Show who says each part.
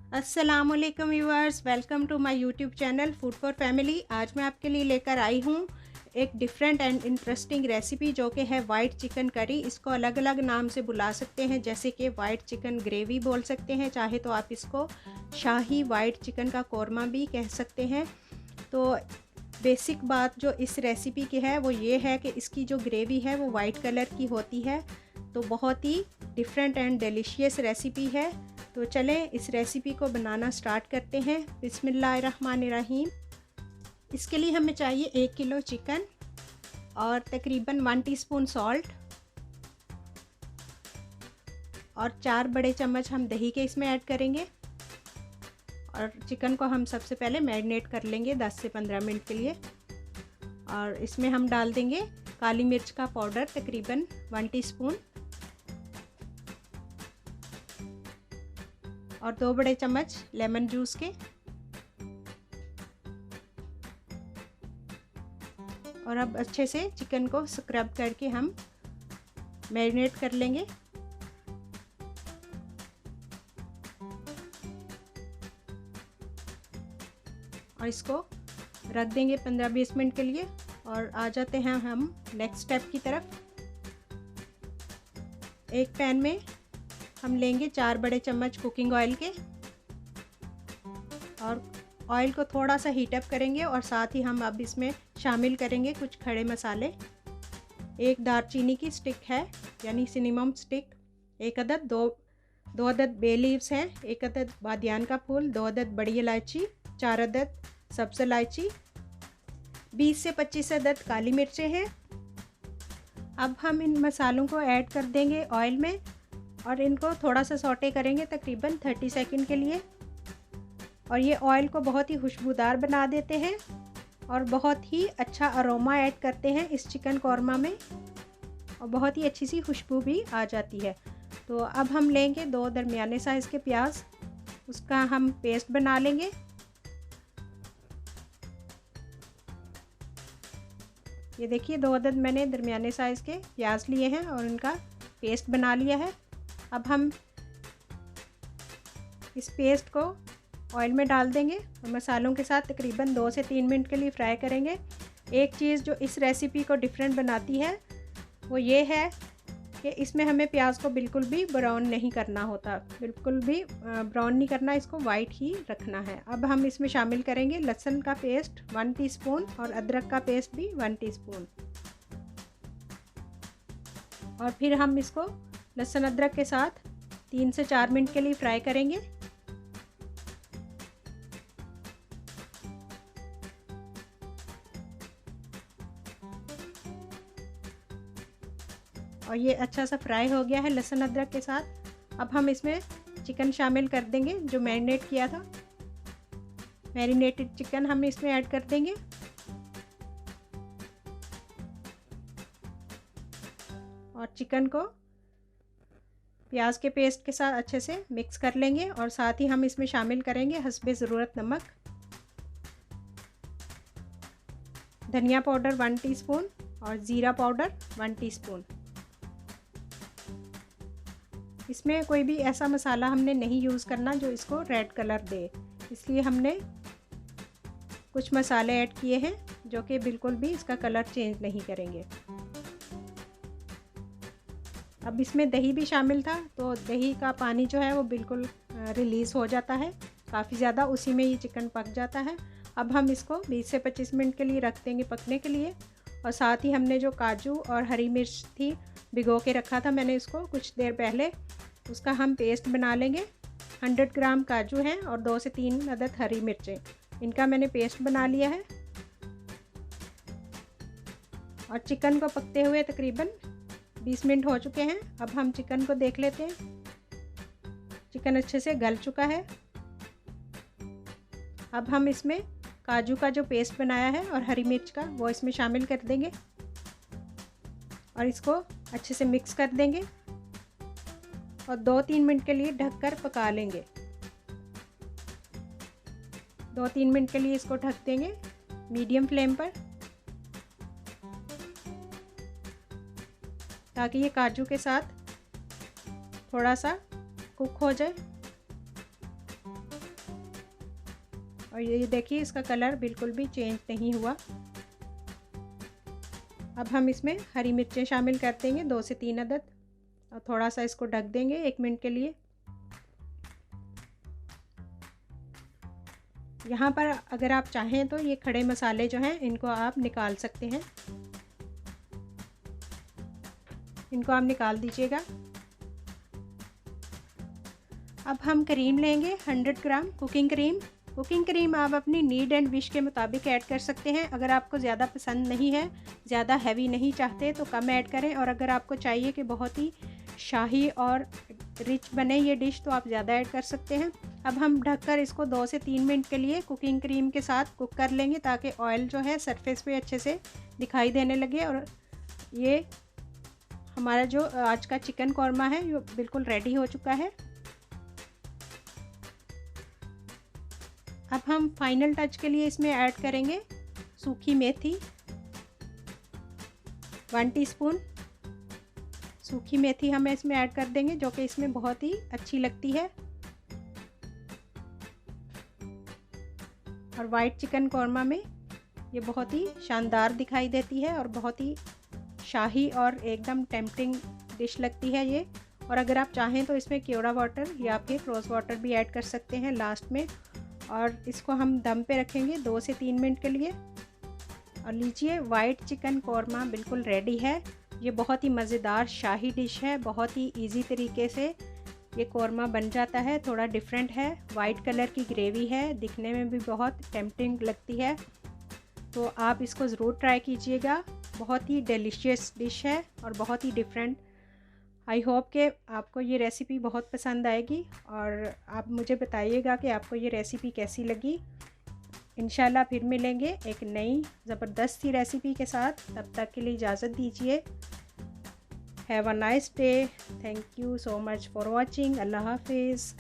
Speaker 1: अस्सलाम वालेकुम viewers, welcome to my YouTube channel food for family. आज मैं आपके लिए लेकर आई हूँ एक डिफरेंट एंड इंटरेस्टिंग रेसिपी जो कि है वाइट चिकन करी। इसको अलग अलग नाम से बुला सकते हैं, जैसे कि वाइट चिकन ग्रेवी बोल सकते हैं, चाहे तो आप इसको शाही वाइट चिकन का कौरमा भी कह सकते हैं। तो बेसिक बात जो इस रेसिपी की है वो ये है कि इसकी जो ग्रेवी है वो वाइट कलर की होती है। तो बहुत ही डिफरेंट एंड डिलीशियस रेसिपी है। तो चलें इस रेसिपी को बनाना स्टार्ट करते हैं। बिस्मिल्लाहिर्रहमानिर्रहीम। इसके लिए हमें चाहिए 1 किलो चिकन और तकरीबन 1 टीस्पून सॉल्ट और 4 बड़े चम्मच हम दही के इसमें ऐड करेंगे। और चिकन को हम सबसे पहले मैरिनेट कर लेंगे 10 से 15 मिनट के लिए। और इसमें हम डाल देंगे काली मिर्च का पाउडर तकरीबन 1 टीस्पून और 2 बड़े चम्मच लेमन जूस के। और अब अच्छे से चिकन को स्क्रब करके हम मैरिनेट कर लेंगे। और इसको रख देंगे 15-20 मिनट के लिए। और आ जाते हैं हम नेक्स्ट स्टेप की तरफ। एक पैन में हम लेंगे 4 बड़े चम्मच कुकिंग ऑयल के और ऑयल को थोड़ा सा हीट अप करेंगे। और साथ ही हम अब इसमें शामिल करेंगे कुछ खड़े मसाले। एक दालचीनी की स्टिक है यानी सिनेमम स्टिक, एक अदद, दो अदद बे लीव्स हैं, एक अदद बादियान का फूल, 2 अदद बड़ी इलायची, 4 अदद सब्ज़ इलायची, 20 से 25 अदद काली मिर्चें हैं। अब हम इन मसालों को ऐड कर देंगे ऑयल में और इनको थोड़ा सा सौटे करेंगे तकरीबन 30 सेकंड के लिए। और ये ऑयल को बहुत ही खुशबूदार बना देते हैं और बहुत ही अच्छा अरोमा ऐड करते हैं इस चिकन कौरमा में और बहुत ही अच्छी सी खुशबू भी आ जाती है। तो अब हम लेंगे 2 दरमियाने साइज़ के प्याज, उसका हम पेस्ट बना लेंगे। ये देखिए 2 अदद मैंने दरमियाने साइज़ के प्याज लिए हैं और इनका पेस्ट बना लिया है। अब हम इस पेस्ट को ऑयल में डाल देंगे और मसालों के साथ तकरीबन 2 से 3 मिनट के लिए फ्राई करेंगे। एक चीज़ जो इस रेसिपी को डिफरेंट बनाती है वो ये है कि इसमें हमें प्याज को बिल्कुल भी ब्राउन नहीं करना होता, बिल्कुल भी ब्राउन नहीं करना, इसको वाइट ही रखना है। अब हम इसमें शामिल करेंगे लहसुन का पेस्ट 1 टीस्पून और अदरक का पेस्ट भी 1 टीस्पून। और फिर हम इसको लहसुन अदरक के साथ 3 से 4 मिनट के लिए फ्राई करेंगे। और ये अच्छा सा फ्राई हो गया है लहसुन अदरक के साथ। अब हम इसमें चिकन शामिल कर देंगे जो मैरिनेट किया था। मैरिनेटेड चिकन हम इसमें ऐड कर देंगे और चिकन को प्याज के पेस्ट के साथ अच्छे से मिक्स कर लेंगे। और साथ ही हम इसमें शामिल करेंगे हस्बे ज़रूरत नमक, धनिया पाउडर 1 टीस्पून और ज़ीरा पाउडर 1 टीस्पून। इसमें कोई भी ऐसा मसाला हमने नहीं यूज़ करना जो इसको रेड कलर दे, इसलिए हमने कुछ मसाले ऐड किए हैं जो कि बिल्कुल भी इसका कलर चेंज नहीं करेंगे। अब इसमें दही भी शामिल था तो दही का पानी जो है वो बिल्कुल रिलीज़ हो जाता है काफ़ी ज़्यादा, उसी में ये चिकन पक जाता है। अब हम इसको 20 से 25 मिनट के लिए रख देंगे पकने के लिए। और साथ ही हमने जो काजू और हरी मिर्च थी भिगो के रखा था मैंने इसको कुछ देर पहले, उसका हम पेस्ट बना लेंगे। 100 ग्राम काजू हैं और 2 से 3 अदद हरी मिर्चें, इनका मैंने पेस्ट बना लिया है। और चिकन को पकते हुए तकरीबन 20 मिनट हो चुके हैं। अब हम चिकन को देख लेते हैं। चिकन अच्छे से गल चुका है। अब हम इसमें काजू का जो पेस्ट बनाया है और हरी मिर्च का वो इसमें शामिल कर देंगे और इसको अच्छे से मिक्स कर देंगे और 2-3 मिनट के लिए ढककर पका लेंगे। 2-3 मिनट के लिए इसको ढक देंगे मीडियम फ्लेम पर, ताकि ये काजू के साथ थोड़ा सा कुक हो जाए। और ये देखिए इसका कलर बिल्कुल भी चेंज नहीं हुआ। अब हम इसमें हरी मिर्चें शामिल कर देंगे 2 से 3 अदद, और थोड़ा सा इसको ढक देंगे 1 मिनट के लिए। यहाँ पर अगर आप चाहें तो ये खड़े मसाले जो हैं इनको आप निकाल सकते हैं, इनको आप निकाल दीजिएगा। अब हम क्रीम लेंगे 100 ग्राम कुकिंग क्रीम। कुकिंग क्रीम आप अपनी नीड एंड विश के मुताबिक ऐड कर सकते हैं। अगर आपको ज़्यादा पसंद नहीं है, ज़्यादा हैवी नहीं चाहते तो कम ऐड करें, और अगर आपको चाहिए कि बहुत ही शाही और रिच बने ये डिश तो आप ज़्यादा ऐड कर सकते हैं। अब हम ढककर इसको 2 से 3 मिनट के लिए कुकिंग क्रीम के साथ कुक कर लेंगे, ताकि ऑयल जो है सरफेस पे अच्छे से दिखाई देने लगे। और ये हमारा जो आज का चिकन कौरमा है ये बिल्कुल रेडी हो चुका है। अब हम फाइनल टच के लिए इसमें ऐड करेंगे सूखी मेथी, 1 टीस्पून सूखी मेथी हम इसमें ऐड कर देंगे, जो कि इसमें बहुत ही अच्छी लगती है। और वाइट चिकन कौरमा में ये बहुत ही शानदार दिखाई देती है और बहुत ही शाही और एकदम टेम्पटिंग डिश लगती है ये। और अगर आप चाहें तो इसमें केवड़ा वाटर या फिर रोज़ वाटर भी ऐड कर सकते हैं लास्ट में। और इसको हम दम पे रखेंगे 2 से 3 मिनट के लिए। और लीजिए वाइट चिकन कौरमा बिल्कुल रेडी है। ये बहुत ही मज़ेदार शाही डिश है, बहुत ही इजी तरीके से ये कौरमा बन जाता है। थोड़ा डिफरेंट है, वाइट कलर की ग्रेवी है, दिखने में भी बहुत टेम्पटिंग लगती है। तो आप इसको ज़रूर ट्राई कीजिएगा, बहुत ही डिलीशियस डिश है और बहुत ही डिफरेंट। आई होप कि आपको ये रेसिपी बहुत पसंद आएगी, और आप मुझे बताइएगा कि आपको ये रेसिपी कैसी लगी। इंशाल्लाह फिर मिलेंगे एक नई ज़बरदस्त सी रेसिपी के साथ। तब तक के लिए इजाज़त दीजिए। Have a nice day. Thank you so much for watching. अल्लाह हाफिज़।